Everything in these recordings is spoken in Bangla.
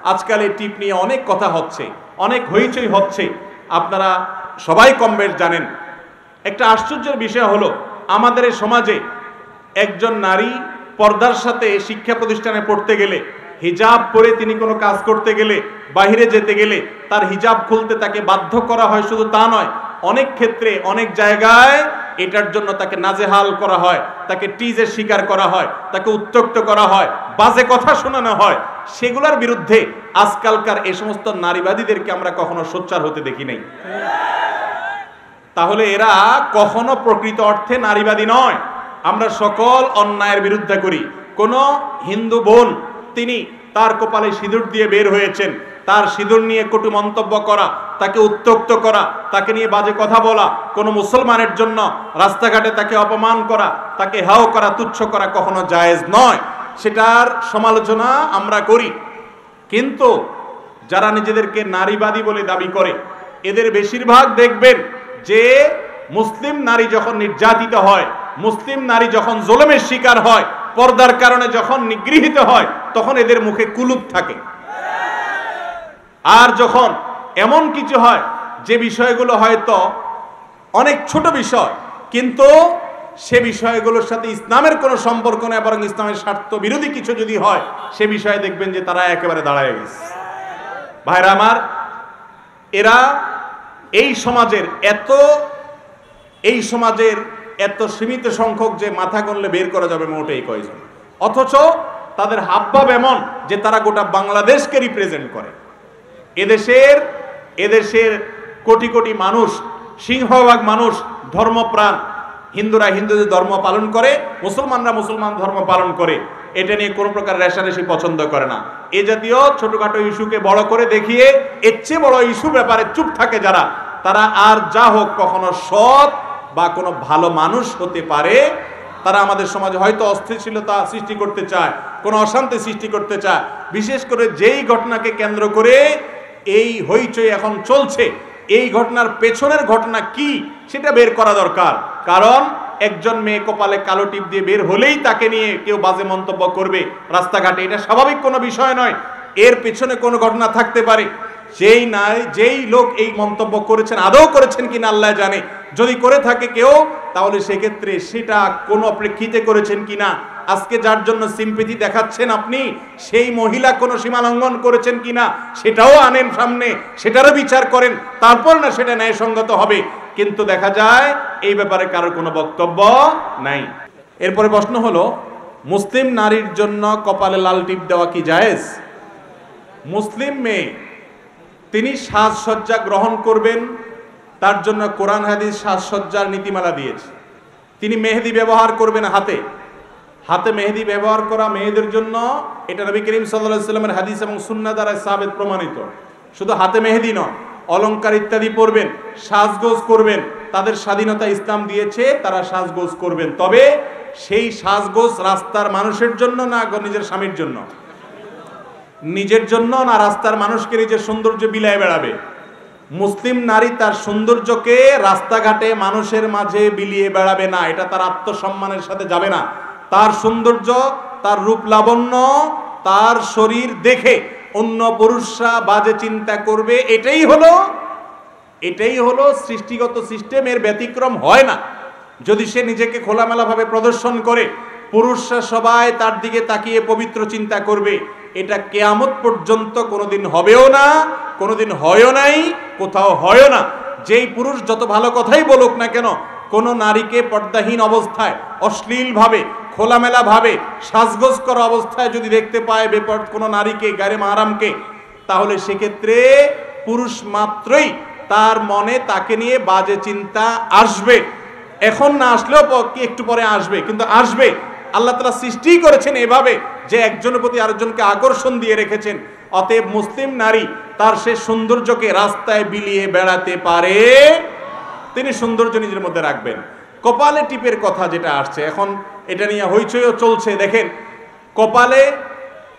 আজকাল এই টিপ নিয়ে অনেক কথা হচ্ছে, অনেক হইচই হচ্ছে, আপনারা সবাই কম বেশ জানেন। একটা আশ্চর্যের বিষয় হলো, আমাদের এই সমাজে একজন নারী পর্দার সাথে শিক্ষা প্রতিষ্ঠানে পড়তে গেলে, হিজাব পরে তিনি কোনো কাজ করতে গেলে, বাহিরে যেতে গেলে তার হিজাব খুলতে তাকে বাধ্য করা হয়। শুধু তা নয়, অনেক ক্ষেত্রে অনেক জায়গায় এটার জন্য তাকে নাজেহাল করা হয়, তাকে টিজের শিকার করা হয়, তাকে উত্ত্যক্ত করা হয়, বাজে কথা শোনানো হয়। সেগুলোর বিরুদ্ধে আজকালকার এই সমস্ত নারীবাদীদেরকে আমরা কখনো সোচ্চার হতে দেখি নাই। তাহলে এরা কখনো প্রকৃত অর্থে নারীবাদী নয়। আমরা সকল অন্যায়ের বিরুদ্ধে করি। কোন হিন্দু বোন তিনি তার কপালে সিঁদুর দিয়ে বের হয়েছেন, তার সিঁদুর নিয়ে কটু মন্তব্য করা, তাকে উত্ত্যক্ত করা, তাকে নিয়ে বাজে কথা বলা, কোন মুসলমানের জন্য রাস্তাঘাটে তাকে অপমান করা, তাকে হাও করা, তুচ্ছ করা কখনো জায়েজ নয়। সেটার সমালোচনা আমরা করি। কিন্তু যারা নিজেদেরকে নারীবাদী বলে দাবি করে, এদের বেশিরভাগ দেখবেন যে মুসলিম নারী যখন নির্যাতিত হয়, মুসলিম নারী যখন জুলুমের শিকার হয়, পর্দার কারণে যখন নিগৃহীত হয়, তখন এদের মুখে কুলুপ থাকে। আর যখন এমন কিছু হয় যে বিষয়গুলো হয়তো অনেক ছোট বিষয়, কিন্তু সে বিষয়গুলোর সাথে ইসলামের কোনো সম্পর্ক নেই, বরং ইসলামের স্বার্থ বিরোধী কিছু যদি হয়, সে বিষয়ে দেখবেন যে তারা একেবারে দাঁড়ায় গেছে। ভাইরা আমার, এরা এই সমাজের এত সীমিত সংখ্যক যে মাথা গণলে বের করা যাবে মোটেই কয়জন, অথচ তাদের হাবভাব এমন যে তারা গোটা বাংলাদেশকে রিপ্রেজেন্ট করে। এদেশের কোটি কোটি মানুষ, সিংহভাগ মানুষ ধর্মপ্রাণ। হিন্দুরা হিন্দুদের ধর্ম পালন করে, মুসলমানরা মুসলমান ধর্ম পালন করে। এটা নিয়ে কোনো প্রকার রেষারেষি পছন্দ করে না। এ জাতীয় ছোটখাটো ইস্যুকে বড় করে দেখিয়ে এর চেয়ে বড় ইস্যু ব্যাপারে চুপ থাকে যারা, তারা আর যা হোক কখনো সৎ বা কোনো ভালো মানুষ হতে পারে। তারা আমাদের সমাজে হয়তো অস্থিতিশীলতা সৃষ্টি করতে চায়, কোনো অশান্তি সৃষ্টি করতে চায়। বিশেষ করে যেই ঘটনাকে কেন্দ্র করে এই হইচই এখন চলছে, এই ঘটনার পেছনের ঘটনা কি সেটা বের করা দরকার। কারণ একজন মেয়ে কপালে কালো টিপ দিয়ে বের হলেই তাকে নিয়ে কেউ বাজে মন্তব্য করবে রাস্তাঘাটে, এটা স্বাভাবিক কোনো বিষয় নয়। এর পেছনে কোনো ঘটনা থাকতে পারে। যেই লোক এই মন্তব্য করেছেন, আদৌ করেছেন কিনা আল্লাহ জানে। যদি করে থাকে কেউ, তাহলে সেক্ষেত্রে সেটা কোনো প্রেক্ষিতে করেছেন কিনা, আজকে যার জন্য সিম্পেথি দেখাচ্ছেন আপনি, সেই মহিলা কোনো সীমা লঙ্ঘন করেছেন কিনা সেটাও আনেন সামনে, সেটারও বিচার করেন, তারপর না সেটা ন্যায়সঙ্গত হবে। কিন্তু দেখা যায় এই ব্যাপারে কারোর কোনো বক্তব্য নাই। এরপরে প্রশ্ন হলো, মুসলিম নারীর জন্য কপালে লাল টিপ দেওয়া কি জায়েজ? মুসলিম মেয়ে তিনি সাজসজ্জা গ্রহণ করবেন, তার জন্য কোরআন হাদিস সাজসজ্জার নীতিমালা দিয়েছে। তিনি মেহেদি ব্যবহার করবেন হাতে মেহেদি ব্যবহার করা মেয়েদের জন্য, এটা নবী করিম সাল্লাল্লাহু আলাইহি ওয়াসাল্লামের হাদিস এবং সুন্নাহ দ্বারা সাবিত প্রমাণিত। শুধু হাতে মেহেদি নয়, অলংকার ইত্যাদি পরবেন, সাজগোজ করবেন, তাদের স্বাধীনতা ইসলাম দিয়েছে, তারা সাজগোজ করবেন। তবে সেই সাজগোজ রাস্তার মানুষের জন্য না নিজের স্বামীর জন্য? নিজের জন্য না রাস্তার মানুষকে নিজের সৌন্দর্য বিলায় বেড়াবে? মুসলিম নারী তার সৌন্দর্যকে রাস্তাঘাটে মানুষের মাঝে বিলিয়ে বেড়াবে না, এটা তার আত্মসম্মানের সাথে যাবে না। তার সৌন্দর্য, তার রূপ লাবণ্য, তার শরীর দেখে অন্য পুরুষরা বাজে চিন্তা করবে, এটাই হলো সৃষ্টিগত সিস্টেমের ব্যতিক্রম হয় না। যদি সে নিজেকে খোলামেলাভাবে প্রদর্শন করে, পুরুষরা সবাই তার দিকে তাকিয়ে পবিত্র চিন্তা করবে। এটা কিয়ামত পর্যন্ত কোনোদিন হবেও না, কোনোদিন হয়ও নাই, কোথাও হয়ও না। যেই পুরুষ যত ভালো কথাই বলুক না কেন, কোনো নারীকে পর্দাহীন অবস্থায়, অশ্লীলভাবে, খোলামেলাভাবে সাজগোজ করা অবস্থায় যদি দেখতে পায় কোনো নারীকে, গায়রে মাহরামকে, তাহলে সেক্ষেত্রে পুরুষ মাত্রই তার মনে তাকে নিয়ে বাজে চিন্তা আসবে। এখন না আসলেও একটু পরে আসবে, কিন্তু আসবে। আল্লাহ তাআলা সৃষ্টি করেছেন এভাবে যে একজনের প্রতি আরেকজনকে আকর্ষণ দিয়ে রেখেছেন। অতএব মুসলিম নারী তার সে সৌন্দর্যকে রাস্তায় বিলিয়ে বেড়াতে পারে, তিনি সৌন্দর্য নিজের মধ্যে রাখবেন। কপালে টিপের কথা যেটা আসছে এখন, এটা নিয়ে হইচইও চলছে। দেখেন, কপালে,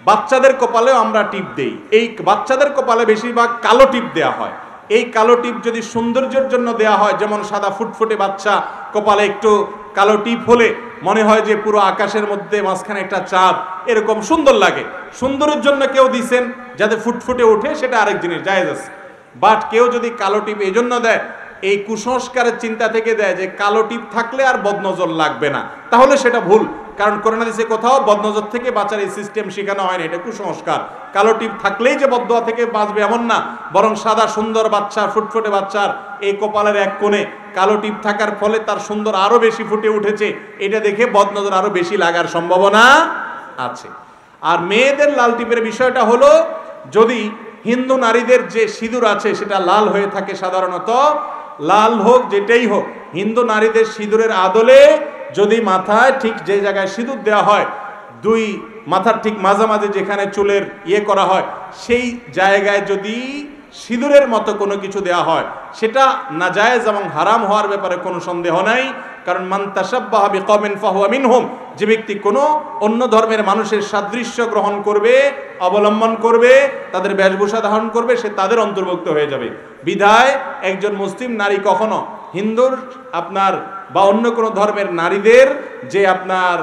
বাচ্চাদের কপালেও আমরা টিপ দেই। এই বাচ্চাদের কপালে বেশিরভাগ কালো টিপ দেয়া হয়। এই কালো টিপ যদি সৌন্দর্যের জন্য দেয়া হয়, যেমন সাদা ফুটফুটে বাচ্চা কপালে একটু কালো টিপ হলে মনে হয় যে পুরো আকাশের মধ্যে মাঝখানে একটা চাঁদ, এরকম সুন্দর লাগে। সুন্দরের জন্য কেউ দিছেন যাতে ফুটফুটে ওঠে, সেটা আরেক জিনিস, জায়েজ আছে। বাট কেউ যদি কালো টিপ এই জন্য দেয়, এই কুসংস্কারের চিন্তা থেকে দেয় যে কালো টিপ থাকলে আর বদনজর লাগবে না, তাহলে সেটা ভুল। কারণ কোরআন হাদিসে কোথাও বদনজর থেকে বাঁচার এই সিস্টেম শেখানো হয় না, এটা কুসংস্কার। কালো টিপ থাকলেই যে বদদোয়া থেকে বাঁচবে এমন না, বরং সাদা সুন্দর বাচ্চা, ফুটফুটে বাচ্চার এই কপালের এক কোণে কালো টিপ থাকার ফলে তার সুন্দর আরো বেশি ফুটে উঠেছে, এটা দেখে বদনজর আরো বেশি লাগার সম্ভাবনা আছে। আর মেয়েদের লাল টিপের বিষয়টা হলো, যদি হিন্দু নারীদের যে সিঁদুর আছে সেটা লাল হয়ে থাকে, সাধারণত লাল হোক যেটাই হোক, হিন্দু নারীদের সিঁদুরের আদলে যদি মাথায় ঠিক যে জায়গায় সিঁদুর দেওয়া হয়, দুই মাথার ঠিক মাঝামাঝি যেখানে চুলের করা হয়, সেই জায়গায় যদি সিঁদুরের মতো কোনো কিছু দেওয়া হয়, সেটা নাজায়েজ এবং হারাম হওয়ার ব্যাপারে কোনো সন্দেহ নাই। কারণ মান তাশাব্বাহা বিকওমিন ফাহুয়া মিনহুম, যে ব্যক্তি কোনো অন্য ধর্মের মানুষের সাদৃশ্য গ্রহণ করবে, অবলম্বন করবে, তাদের বেশভূষা ধারণ করবে, সে তাদের অন্তর্ভুক্ত হয়ে যাবে। বিধায় একজন মুসলিম নারী কখনো হিন্দুর আপনার বা অন্য কোনো ধর্মের নারীদের যে আপনার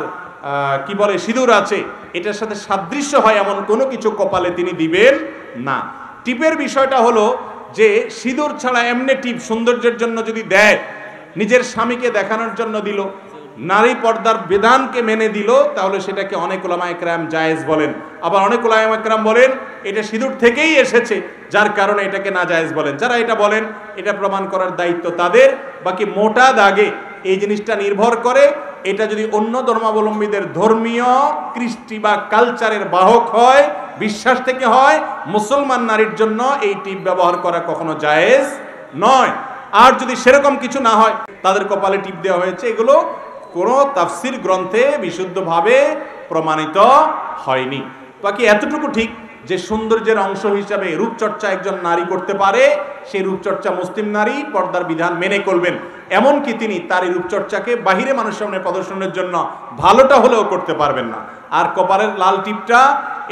কি বলে সিঁদুর আছে, এটার সাথে সাদৃশ্য হয় এমন কোনো কিছু কপালে তিনি দিবেন না। টিপের বিষয়টা হলো যে সিঁদুর ছাড়া এমনি টিপ সৌন্দর্যের জন্য যদি দেয়, নিজের স্বামীকে দেখানোর জন্য দিল, নারী পর্দার বিধানকে মেনে দিল, তাহলে সেটাকে অনেক উলামায়ে কেরাম জায়েজ বলেন। আবার অনেক উলামায়ে কেরাম বলেন এটা সিঁদুর থেকেই এসেছে, যার কারণে এটাকে না জায়েজ বলেন। যারা এটা বলেন, এটা প্রমাণ করার দায়িত্ব তাদের। বাকি মোটা দাগে এই জিনিসটা নির্ভর করে, এটা যদি অন্য ধর্মাবলম্বীদের ধর্মীয় কৃষ্টি বা কালচারের বাহক হয়, বিশ্বাস থেকে হয়, মুসলমান নারীর জন্য এই টিপ ব্যবহার করা কখনো জায়েজ নয়। আর যদি সেরকম কিছু না হয়, তাদের কপালে টিপ দেওয়া হয়েছে, এগুলো কোনো তাফসির গ্রন্থে বিশুদ্ধভাবে প্রমাণিত হয়নি। বাকি এতটুকু ঠিক যে সৌন্দর্যের অংশ হিসাবে রূপচর্চা একজন নারী করতে পারে, সেই রূপচর্চা মুসলিম নারী পর্দার বিধান মেনে করবেন। এমনকি তিনি তার এই রূপচর্চাকে বাহিরে মানুষের সামনে প্রদর্শনের জন্য ভালোটা হলেও করতে পারবেন না। আর কপালের লাল টিপটা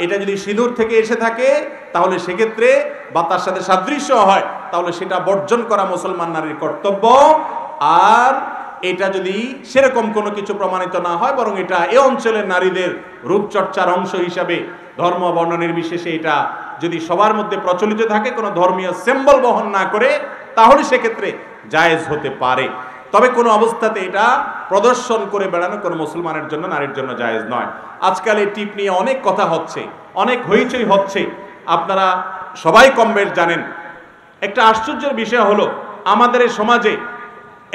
এটা যদি সিঁদুর থেকে এসে থাকে, তাহলে সেক্ষেত্রে বা তার সাথে সাদৃশ্য হয়, তাহলে সেটা বর্জন করা মুসলমান নারীর কর্তব্য। আর এটা যদি সেরকম কোনো কিছু প্রমাণিত না হয়, বরং এটা এ অঞ্চলের নারীদের রূপচর্চার অংশ হিসাবে ধর্ম বর্ণ নির্বিশেষে এটা যদি সবার মধ্যে প্রচলিত থাকে, কোনো ধর্মীয় সিম্বল বহন না করে, তাহলে সেক্ষেত্রে জায়েজ হতে পারে। তবে কোনো অবস্থাতে এটা প্রদর্শন করে বেড়ানো কোনো মুসলমানের জন্য, নারীর জন্য জায়েজ নয়। আজকাল এই টিপ নিয়ে অনেক কথা হচ্ছে, অনেক হইচই হচ্ছে, আপনারা সবাই কম বেশ জানেন। একটা আশ্চর্যের বিষয় হলো, আমাদের এই সমাজে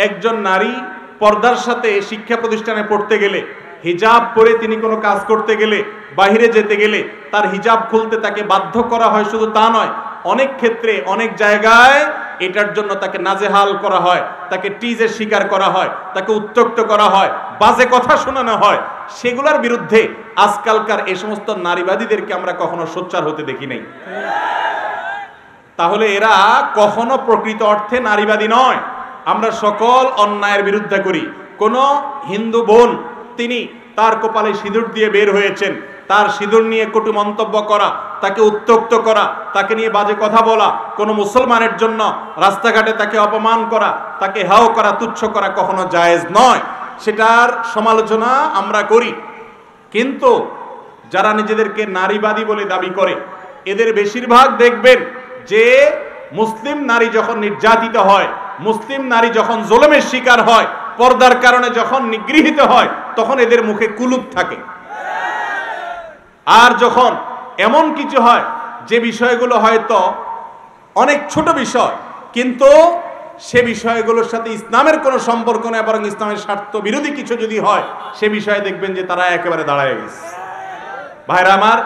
একজন নারী পর্দার সাথে শিক্ষা প্রতিষ্ঠানে পড়তে গেলে, হিজাব পরে তিনি কোনো কাজ করতে গেলে, বাহিরে যেতে গেলে তার হিজাব খুলতে তাকে বাধ্য করা হয়। শুধু তা নয়, অনেক ক্ষেত্রে অনেক জায়গায় এটার জন্য তাকে নাজেহাল করা হয়, তাকে টিজের শিকার করা হয়, তাকে উত্ত্যক্ত করা হয়, বাজে কথা শোনানো হয়। সেগুলোর বিরুদ্ধে আজকালকার এই সমস্ত নারীবাদীদেরকে আমরা কখনো সোচ্চার হতে দেখি নাই। তাহলে এরা কখনো প্রকৃত অর্থে নারীবাদী নয়। আমরা সকল অন্যায়ের বিরুদ্ধে করি। কোন হিন্দু বোন তিনি তার কপালে সিঁদুর দিয়ে বের হয়েছেন, তার সিঁদুর নিয়ে কটু মন্তব্য করা, তাকে উত্ত্যক্ত করা, তাকে নিয়ে বাজে কথা বলা, কোন মুসলমানের জন্য রাস্তাঘাটে তাকে অপমান করা, তাকে হাও করা, তুচ্ছ করা কখনো জায়েজ নয়। সেটার সমালোচনা আমরা করি। কিন্তু যারা নিজেদেরকে নারীবাদী বলে দাবি করে, এদের বেশিরভাগ দেখবেন যে মুসলিম নারী যখন নির্যাতিত হয়, মুসলিম নারী যখন জুলুমের শিকার হয়, পর্দার কারণে যখন নিগৃহীত হয়, তখন এদের মুখে কুলুপ থাকে। আর যখন এমন কিছু হয় যে বিষয়গুলো হয়তো অনেক ছোট বিষয়, কিন্তু সে বিষয়গুলোর সাথে ইসলামের কোনো সম্পর্ক নেই, বরং ইসলামের স্বার্থ বিরোধী কিছু যদি হয়, সে বিষয়ে দেখবেন যে তারা একেবারে দাঁড়ায় গেছে। ভাইরা আমার,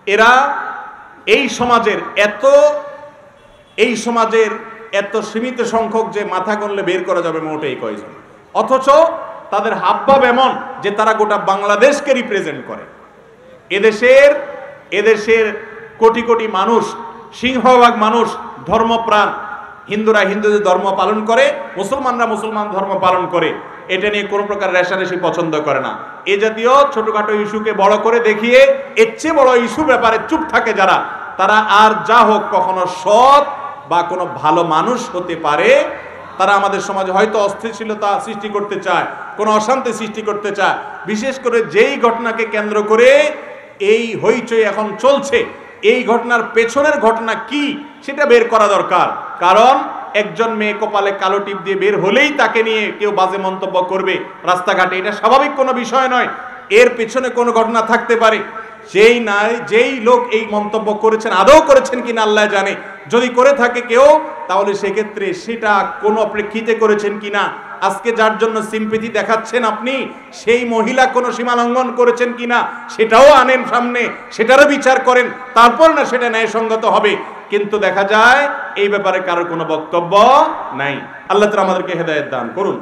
এরা এই সমাজের এত সীমিত সংখ্যক যে মাথা গণলে বের করা যাবে মোটেই কয়জন, অথচ তাদের হাবভাব এমন যে তারা গোটা বাংলাদেশকে রিপ্রেজেন্ট করে। এদেশের কোটি কোটি মানুষ, সিংহভাগ মানুষ ধর্মপ্রাণ। হিন্দুরা হিন্দুদের ধর্ম পালন করে, মুসলমানরা মুসলমান ধর্ম পালন করে। এটা নিয়ে কোনো প্রকার রেষারেষি পছন্দ করে না। এ জাতীয় ছোটখাটো ইস্যুকে বড় করে দেখিয়ে এর চেয়ে বড় ইস্যু ব্যাপারে চুপ থাকে যারা, তারা আর যা হোক কখনো সৎ বা কোনো ভালো মানুষ হতে পারে তারা আমাদের সমাজে হয়তো অস্থিতিশীলতা সৃষ্টি করতে চায়, কোনো অশান্তি সৃষ্টি করতে চায়। বিশেষ করে যেই ঘটনাকে কেন্দ্র করে এই হইচই এখন চলছে, এই ঘটনার পেছনের ঘটনা কি সেটা বের করা দরকার। কারণ একজন মেয়ে কপালে কালো টিপ দিয়ে বের হলেই তাকে নিয়ে কেউ বাজে মন্তব্য করবে রাস্তাঘাটে, এটা স্বাভাবিক কোনো বিষয় নয়। এর পেছনে কোনো ঘটনা থাকতে পারে। যেই লোক এই মন্তব্য করেছেন আদৌ করেছেন কিনা আল্লাহ জানে। যদি করে থাকে কেউ, তাহলে সেক্ষেত্রে সেটা কোনো প্রেক্ষিতে করেছেন কিনা, আজকে যার জন্য সিম্পেথি দেখাচ্ছেন আপনি, সেই মহিলা কোনো সীমা লঙ্ঘন করেছেন কিনা সেটাও আনেন সামনে, সেটারও বিচার করেন, তারপর না সেটা ন্যায়সঙ্গত হবে। কিন্তু দেখা যায় এই ব্যাপারে কারোর কোনো বক্তব্য নাই। আল্লাহ তাআলা আমাদেরকে হেদায়েত দান করুন।